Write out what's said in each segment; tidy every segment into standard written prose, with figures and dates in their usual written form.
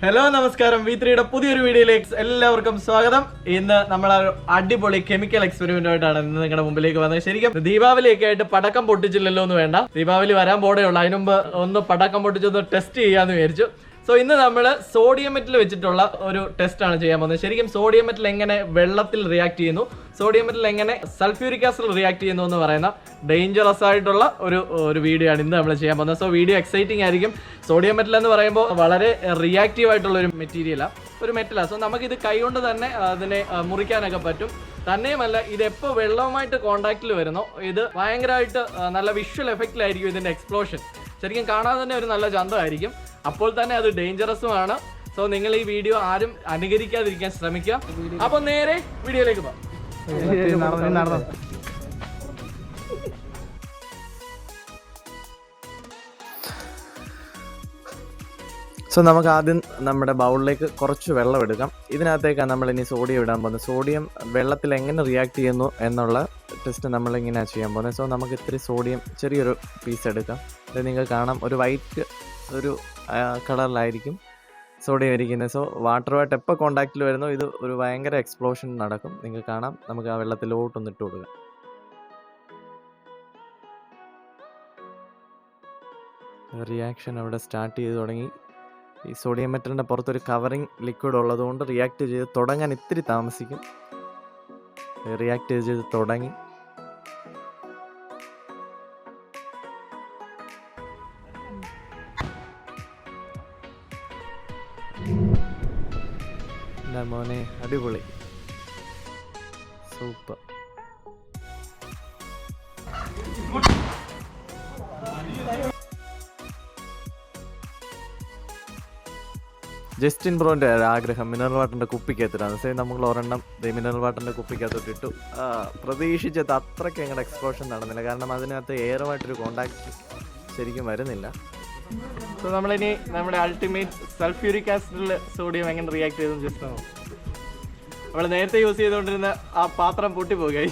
Hello നമസ്കാരം V3യുടെ പുതിയൊരു വീഡിയോയിലേക്ക് എല്ലാവർക്കും സ്വാഗതം. ഇന്ന് നമ്മൾ അടിപൊളി കെമിക്കൽ എക്സ്പെരിമെന്റുമായിട്ടാണ് ഇന്ന് നിങ്ങളുടെ മുമ്പിലേക്ക് വന്നത്. ശരിക്കും ദീപാവലിയൊക്കെ ആയിട്ട് പടക്കം പൊട്ടിച്ചില്ലല്ലോ എന്ന് വേണ്ട, ദീപാവലി വരാൻ പോടെയുള്ളൂ. അതിനുമുമ്പ് ഒന്ന് പടക്കം പൊട്ടിച്ചൊന്ന് ടെസ്റ്റ് ചെയ്യാന്ന് വിചാരിച്ചു. സോ ഇന്ന് നമ്മൾ സോഡിയം മെറ്റൽ വെച്ചിട്ടുള്ള ഒരു ടെസ്റ്റ് ആണ് ചെയ്യാൻ പോകുന്നത്. ശരിക്കും സോഡിയം മെറ്റൽ എങ്ങനെ വെള്ളത്തിൽ റിയാക്ട് ചെയ്യുന്നു, സോഡിയം മെറ്റൽ എങ്ങനെ സൾഫ്യൂരിക് ആസിഡിൽ റിയാക്ട് ചെയ്യുന്നു എന്ന് പറയുന്ന ഡേഞ്ചറസ് ആയിട്ടുള്ള ഒരു വീഡിയോ ആണ് ഇന്ന് നമ്മൾ ചെയ്യാൻ പോകുന്നത്. സോ വീഡിയോ എക്സൈറ്റിംഗ് ആയിരിക്കും. സോഡിയം മെറ്റൽ എന്ന് പറയുമ്പോൾ വളരെ റിയാക്റ്റീവ് ആയിട്ടുള്ള ഒരു മെറ്റീരിയലാണ്, ഒരു മെറ്റലാണ്. സോ നമുക്കിത് കൈകൊണ്ട് തന്നെ അതിനെ മുറിക്കാനൊക്കെ പറ്റും. തന്നെയുമല്ല, ഇത് എപ്പോൾ വെള്ളവുമായിട്ട് കോണ്ടാക്റ്റിൽ വരുന്നോ ഇത് ഭയങ്കരമായിട്ട് നല്ല വിഷ്വൽ എഫക്റ്റിലായിരിക്കും ഇതിൻ്റെ എക്സ്പ്ലോഷൻ. ശരിക്കും കാണാൻ തന്നെ ഒരു നല്ല ചന്തമായിരിക്കും, അപ്പോൾ തന്നെ അത് ഡേഞ്ചറസുമാണ്. സോ നിങ്ങൾ ഈ വീഡിയോ ആരും അനുകരിക്കാതിരിക്കാൻ ശ്രമിക്കുക. അപ്പോൾ നേരെ വീഡിയോയിലേക്ക് പോകാം. സോ നമുക്ക് ആദ്യം നമ്മുടെ ബൗളിലേക്ക് കുറച്ച് വെള്ളം എടുക്കാം. ഇതിനകത്തേക്കാണ് നമ്മൾ ഇനി സോഡിയം ഇടാൻ പോകുന്നത്. സോഡിയം വെള്ളത്തിൽ എങ്ങനെ റിയാക്ട് ചെയ്യുന്നു എന്നുള്ള ടെസ്റ്റ് നമ്മളിങ്ങനെയാണ് ചെയ്യാൻ പോകുന്നത്. സോ നമുക്ക് ഇത്തിരി സോഡിയം ചെറിയൊരു പീസ് എടുക്കാം. ഇത് നിങ്ങൾക്ക് കാണാം, ഒരു വൈറ്റ് ഒരു കളറിലായിരിക്കും സോഡിയം ഇരിക്കുന്നത്. സോ വാട്ടറുമായിട്ട് എപ്പോൾ കോണ്ടാക്റ്റിൽ വരുന്നോ ഇത് ഒരു ഭയങ്കര എക്സ്പ്ലോഷൻ നടക്കും. നിങ്ങൾക്ക് കാണാം. നമുക്ക് ആ വെള്ളത്തിലോട്ടൊന്ന് ഇട്ട് കൊടുക്കാം. റിയാക്ഷൻ അവിടെ സ്റ്റാർട്ട് ചെയ്ത് തുടങ്ങി. ഈ സോഡിയം മെറ്റലിൻ്റെ പുറത്തൊരു കവറിങ് ലിക്വിഡ് ഉള്ളതുകൊണ്ട് റിയാക്ട് ചെയ്ത് തുടങ്ങാൻ ഇത്തിരി താമസിക്കും. റിയാക്ട് ചെയ്ത് തുടങ്ങി. എൻ്റെ മോനെ, അടിപൊളി, സൂപ്പർ. ജസ്റ്റിൻ ബ്രോൻ്റെ ആഗ്രഹം മിനറൽ വാട്ടറിൻ്റെ കുപ്പിക്കകത്തിട്ടാണ്. സേ നമ്മൾ ഒരെണ്ണം മിനറൽ വാട്ടറിൻ്റെ കുപ്പിക്കകത്തോട്ട് ഇട്ടു. പ്രതീക്ഷിച്ചത് അത്രയ്ക്ക് ഞങ്ങളുടെ എക്സ്പ്ലോഷൻ നടന്നില്ല, കാരണം അതിനകത്ത് എയറുമായിട്ടൊരു കോണ്ടാക്ട് ശരിക്കും വരുന്നില്ല. സോ നമ്മളിനി നമ്മുടെ അൾട്ടിമേറ്റ് സൾഫ്യൂരിക് ആസിഡിൽ സോഡിയം എങ്ങനെ റിയാക്ട് ചെയ്തെന്ന് ജസ്റ്റ് നോക്കാം. നമ്മൾ നേരത്തെ യൂസ് ചെയ്തുകൊണ്ടിരുന്ന ആ പാത്രം പൊട്ടിപ്പോകുക.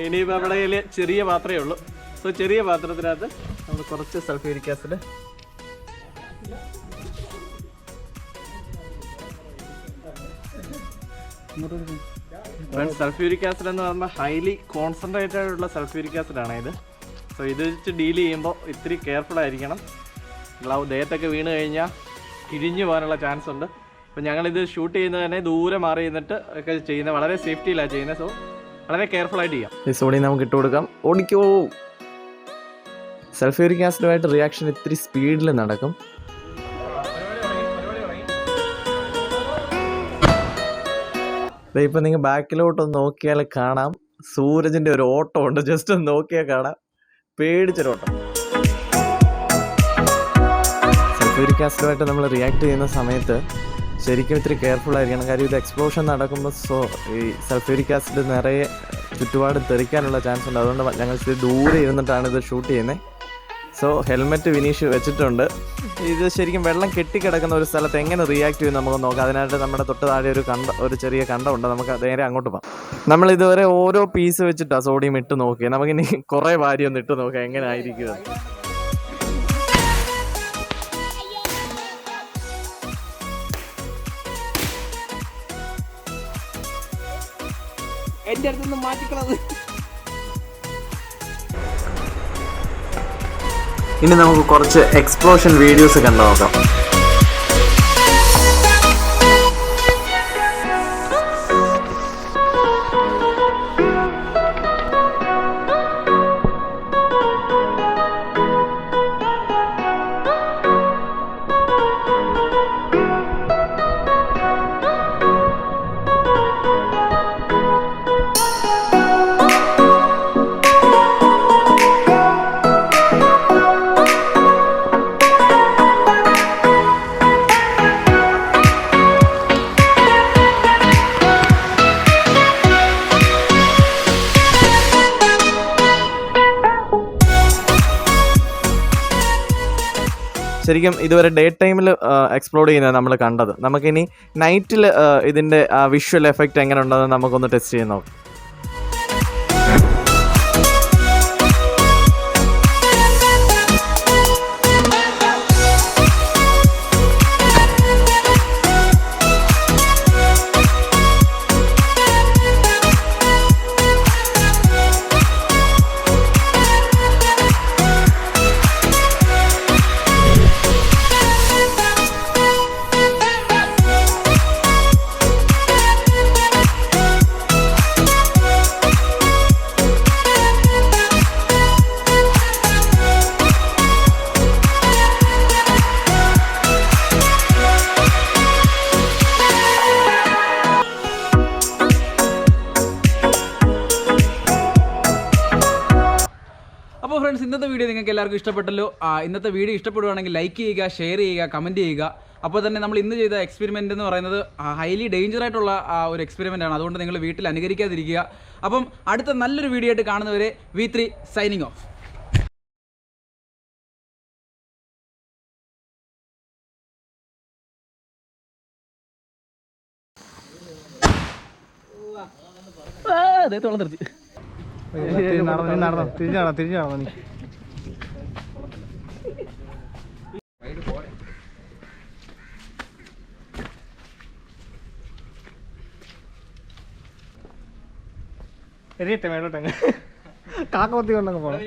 ഇനിയിപ്പോൾ നമ്മുടെ കയ്യിൽ ചെറിയ പാത്രമേ ഉള്ളൂ. സോ ചെറിയ പാത്രത്തിനകത്ത് നമ്മൾ കുറച്ച് സൾഫ്യൂരിക് ആസിഡ് സൾഫ്യൂരിക് ആസിഡ് എന്ന് പറയുമ്പോൾ ഹൈലി കോൺസെൻട്രേറ്റഡ് ആയിട്ടുള്ള സൾഫ്യൂരിക് ആസിഡാണ് ഇത്. സോ ഇത് വെച്ച് ഡീൽ ചെയ്യുമ്പോൾ ഇത്തിരി കെയർഫുൾ ആയിരിക്കണം. ദേഹത്തൊക്കെ വീണ് കഴിഞ്ഞാൽ കിഴിഞ്ഞു പോകാനുള്ള ചാൻസ് ഉണ്ട്. അപ്പോൾ ഞങ്ങളിത് ഷൂട്ട് ചെയ്യുന്നത് തന്നെ ദൂരെ മാറി നിന്നിട്ട് ഒക്കെ ചെയ്യുന്നത്, വളരെ സേഫ്റ്റിയിലാണ് ചെയ്യുന്നത്. സോ വളരെ കെയർഫുൾ ആയിട്ട് ചെയ്യാം. ഈ സോഡിയം നമുക്ക് ഇട്ട് കൊടുക്കാം. ഓടിക്കോ. സൾഫ്യൂരിക് ആസിഡുമായിട്ട് റിയാക്ഷൻ ഇത്തിരി സ്പീഡിൽ നടക്കും. ഇപ്പം നിങ്ങൾ ബാക്കിലോട്ടൊന്ന് നോക്കിയാൽ കാണാം, സൂരജിൻ്റെ ഒരു ഓട്ടം ഉണ്ട്. ജസ്റ്റ് ഒന്ന് നോക്കിയാൽ കാണാം, പേടിച്ചൊരോട്ടം. സൾഫ്യൂരിക് ആസിഡുമായിട്ട് നമ്മൾ റിയാക്ട് ചെയ്യുന്ന സമയത്ത് ശരിക്കും ഇത്തിരി കെയർഫുൾ ആയിരിക്കണം. കാര്യം ഇത് എക്സ്പ്ലോഷൻ നടക്കുമ്പോൾ ഈ സൾഫ്യൂരിക് ആസിഡ് നിറയെ ചുറ്റുപാട് തെറിക്കാനുള്ള ചാൻസ് ഉണ്ട്. അതുകൊണ്ട് ഞങ്ങൾ ഇത്തിരി ദൂരെ ഇരുന്നിട്ടാണ് ഇത് ഷൂട്ട് ചെയ്യുന്നത്. സോ ഹെൽമെറ്റ് വിനീഷ് വെച്ചിട്ടുണ്ട്. ഇത് ശരിക്കും വെള്ളം കെട്ടിക്കിടക്കുന്ന ഒരു സ്ഥലത്ത് എങ്ങനെ റിയാക്ട് ചെയ്യും നമുക്ക് നോക്കാം. അതിനായിട്ട് നമ്മുടെ തൊട്ട് താഴെ ഒരു ചെറിയ കണ്ടമുണ്ട്. നമുക്ക് നേരെ അങ്ങോട്ട് പോകാം. നമ്മൾ ഇതുവരെ ഓരോ പീസ് വെച്ചിട്ടാണ് സോഡിയം ഇട്ട് നോക്കിയത്. നമുക്കിനി കുറേ വാരി ഒന്ന് ഇട്ട് നോക്കാം എങ്ങനെ ആയിരിക്കും. എൻ്റെ അടുത്തൊന്ന് മാറ്റിക്കളത്. ഇനി നമുക്ക് കുറച്ച് എക്സ്പ്ലോഷൻ വീഡിയോസ് കണ്ടു നോക്കാം. ശരിക്കും ഇതുവരെ ഡേ ടൈമിൽ എക്സ്പ്ലോർ ചെയ്യുന്നത് നമ്മൾ കണ്ടത്. നമുക്കിനി നൈറ്റിൽ ഇതിൻ്റെ വിഷ്വൽ എഫക്റ്റ് എങ്ങനെ ഉണ്ടെന്ന് നമുക്കൊന്ന് ടെസ്റ്റ് ചെയ്ത് നോക്കാം. ഫ്രണ്ട്സ്, ഇന്നത്തെ വീഡിയോ നിങ്ങൾക്ക് എല്ലാവർക്കും ഇഷ്ടപ്പെട്ടല്ലോ. ഇന്നത്തെ വീഡിയോ ഇഷ്ടപ്പെടുവാണെങ്കിൽ ലൈക്ക് ചെയ്യുക, ഷെയർ ചെയ്യുക, കമൻറ്റ് ചെയ്യുക. അപ്പോൾ തന്നെ നമ്മൾ ഇന്ന് ചെയ്ത എക്സ്പെരിമെൻ്റ് എന്ന് പറയുന്നത് ഹൈലി ഡേഞ്ചർ ആയിട്ടുള്ള ഒരു എക്സ്പെരിമെൻ്റ് ആണ്. അതുകൊണ്ട് നിങ്ങൾ വീട്ടിൽ അനുകരിക്കാതിരിക്കുക. അപ്പം അടുത്ത നല്ലൊരു വീഡിയോ ആയിട്ട് കാണുന്നവരെ V3 സൈനിങ് ഓഫ്. തിരിഞ്ഞാണോ നീ എറിയട്ടെ മേലോട്ടെ കാക്കവത്തി കൊണ്ടങ്ങ് പോണം.